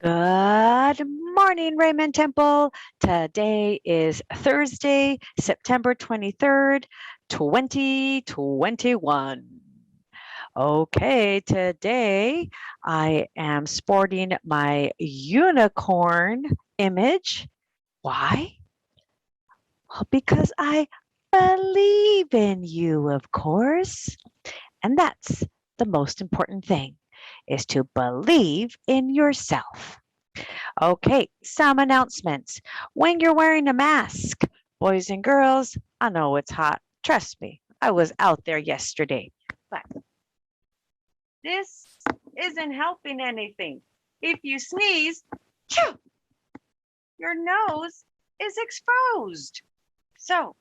Good morning, Raymond Temple. Today is Thursday, September 23rd, 2021. Okay, today I am sporting my unicorn image. Why? Well, because I believe in you, of course. And that's the most important thing, is to believe in yourself. Okay, some announcements. When you're wearing a mask, boys and girls, I know it's hot. Trust me, I was out there yesterday. But this isn't helping anything. If you sneeze, shoo, your nose is exposed. So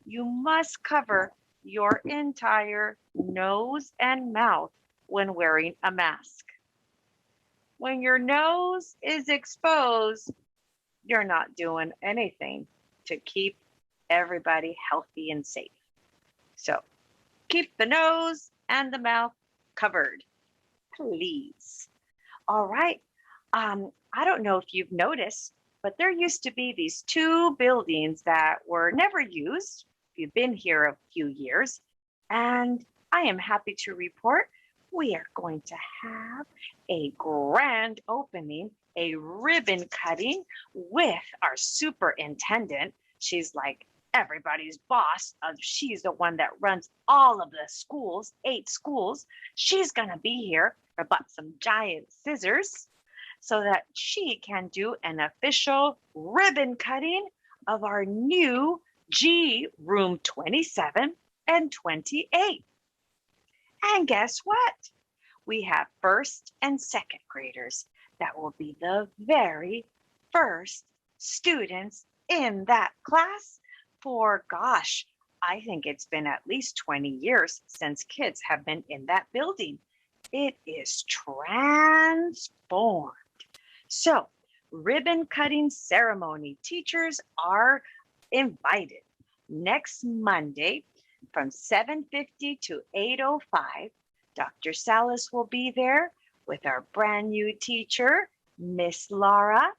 you must cover your entire nose and mouth when wearing a mask. When your nose is exposed, you're not doing anything to keep everybody healthy and safe. So keep the nose and the mouth covered, please. All right. I don't know if you've noticed, but there used to be these two buildings that were never used. If you've been here a few years, and I am happy to report we are going to have a grand opening, a ribbon cutting with our superintendent. She's like everybody's boss. She's the one that runs all of the schools, 8 schools. She's going to be here. I bought some giant scissors so that she can do an official ribbon cutting of our new G room 27 and 28. And guess what? We have first and second graders that will be the very first students in that class for, gosh, I think it's been at least 20 years since kids have been in that building. It is transformed. So, ribbon cutting ceremony teachers are invited next Monday from 7:50 to 8:05. Dr. Salas will be there with our brand new teacher, Miss Laura,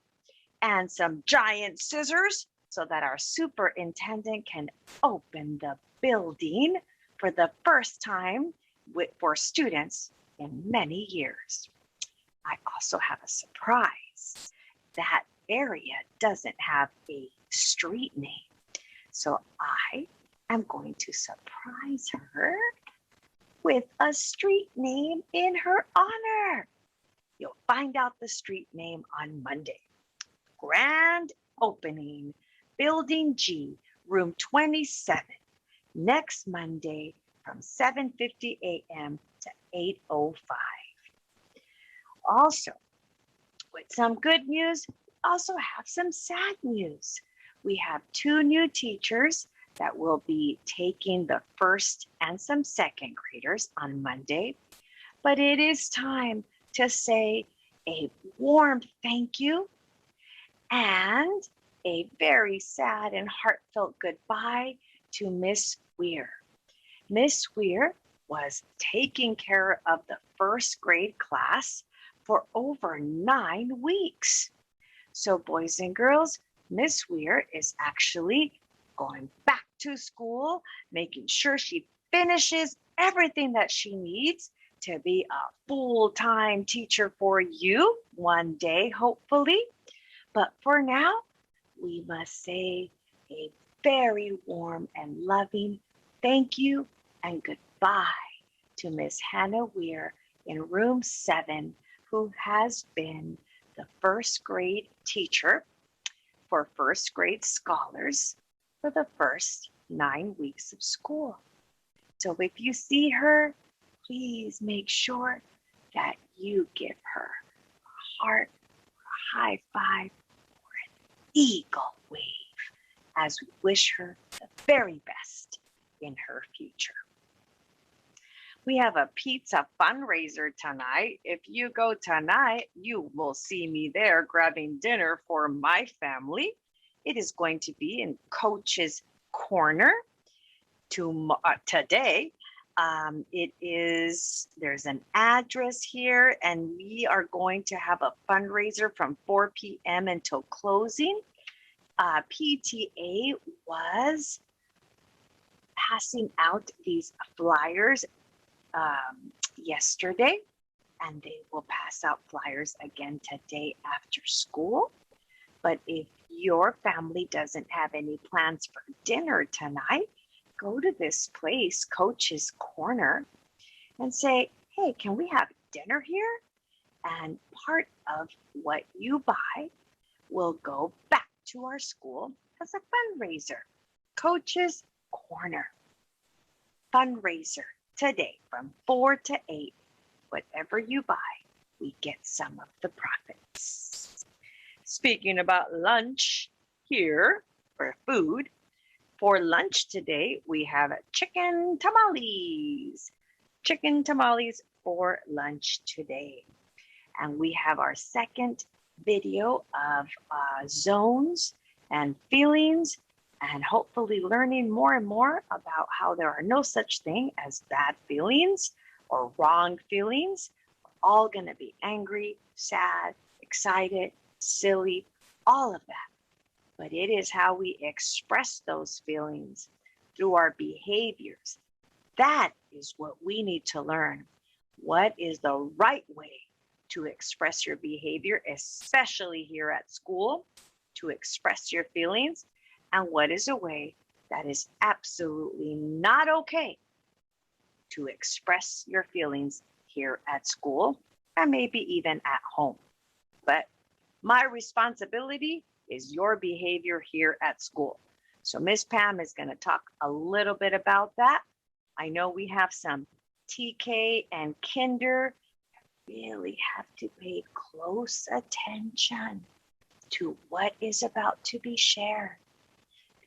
and some giant scissors so that our superintendent can open the building for the first time for students in many years. I also have a surprise. That area doesn't have a street name. So I am going to surprise her with a street name in her honor. You'll find out the street name on Monday. Grand opening, Building G, room 27, next Monday from 7:50 a.m. to 8:05. Also, with some good news, we also have some sad news. We have 2 new teachers that will be taking the first and some second graders on Monday. But it is time to say a warm thank you and a very sad and heartfelt goodbye to Miss Weir. Miss Weir was taking care of the first grade class for over 9 weeks. So, boys and girls, Miss Weir is actually going back to school, making sure she finishes everything that she needs to be a full-time teacher for you one day, hopefully. But for now, we must say a very warm and loving thank you and goodbye to Miss Hannah Weir in room 7, who has been the first grade teacher for first grade scholars for the first 9 weeks of school. So if you see her, please make sure that you give her a heart, a high five, or an eagle wave as we wish her the very best in her future. We have a pizza fundraiser tonight. If you go tonight, you will see me there grabbing dinner for my family. It is going to be in Coach's Corner today There's an address here, and we are going to have a fundraiser from 4 p.m. until closing. PTA was passing out these flyers yesterday, and they will pass out flyers again today after school. But if your family doesn't have any plans for dinner tonight, go to this place, Coach's Corner, and say, hey, can we have dinner here? And part of what you buy will go back to our school as a fundraiser. Coach's Corner fundraiser today from 4 to 8. Whatever you buy, we get some of the profits. Speaking about lunch here for food, for lunch today, we have chicken tamales. Chicken tamales for lunch today. And we have our second video of zones and feelings, and hopefully learning more and more about how there are no such thing as bad feelings or wrong feelings. We're all going to be angry, sad, excited, silly, all of that. But it is how we express those feelings through our behaviors. That is what we need to learn. What is the right way to express your behavior, especially here at school, to express your feelings, and what is a way that is absolutely not okay to express your feelings here at school and maybe even at home. But my responsibility is your behavior here at school. So Miss Pam is going to talk a little bit about that. I know we have some TK and Kinder. Really have to pay close attention to what is about to be shared,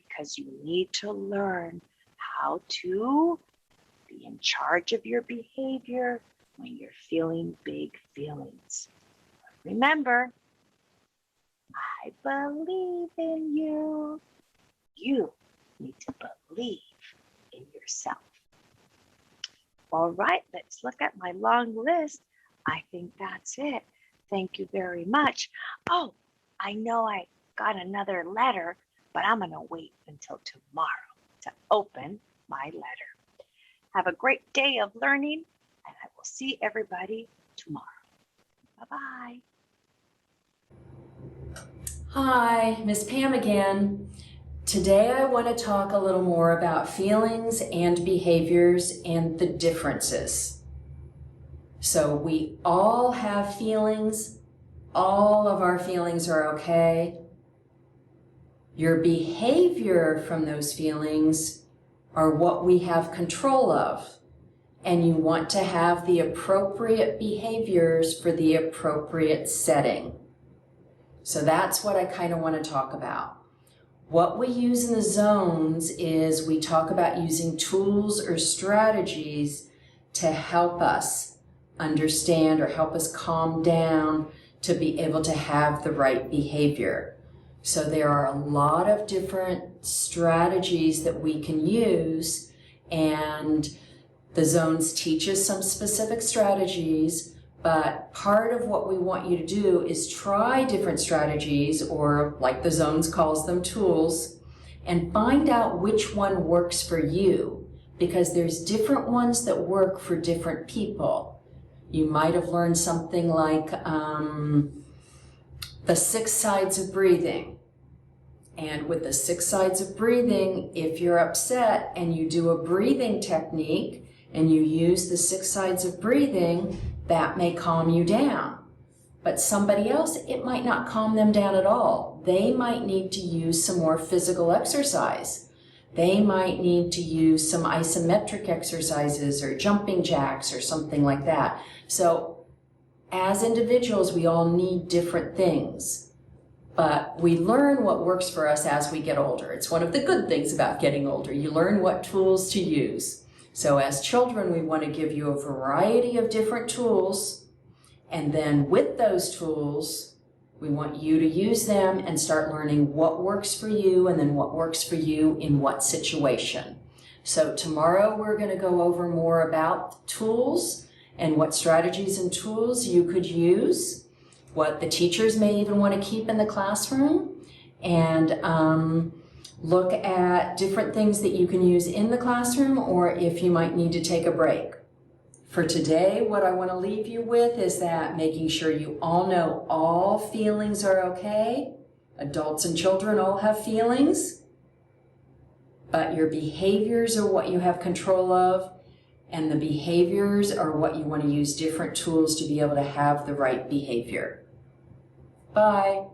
because you need to learn how to be in charge of your behavior when you're feeling big feelings. But remember, I believe in you. You need to believe in yourself. All right, let's look at my long list. I think that's it. Thank you very much. Oh, I know I got another letter, but I'm going to wait until tomorrow to open my letter. Have a great day of learning, and I will see everybody tomorrow. Bye-bye. Hi, Miss Pam again. Today I want to talk a little more about feelings and behaviors and the differences. So we all have feelings. All of our feelings are okay. Your behavior from those feelings are what we have control of. And you want to have the appropriate behaviors for the appropriate setting. So that's what I kind of want to talk about. What we use in the zones is we talk about using tools or strategies to help us understand or help us calm down to be able to have the right behavior. So there are a lot of different strategies that we can use, and the zones teach us some specific strategies, but part of what we want you to do is try different strategies, or like the zones calls them, tools, and find out which one works for you, because there's different ones that work for different people. You might have learned something like the 6 sides of breathing. And with the 6 sides of breathing, if you're upset and you do a breathing technique and you use the 6 sides of breathing, that may calm you down. But somebody else, it might not calm them down at all. They might need to use some more physical exercise. They might need to use some isometric exercises or jumping jacks or something like that. So as individuals, we all need different things, but we learn what works for us as we get older. It's one of the good things about getting older. You learn what tools to use. So as children, we want to give you a variety of different tools, and then with those tools, we want you to use them and start learning what works for you and then what works for you in what situation. So tomorrow we're going to go over more about tools and what strategies and tools you could use, what the teachers may even want to keep in the classroom, and look at different things that you can use in the classroom or if you might need to take a break. For today, what I want to leave you with is that making sure you all know all feelings are okay. Adults and children all have feelings, but your behaviors are what you have control of, and the behaviors are what you want to use different tools to be able to have the right behavior. Bye.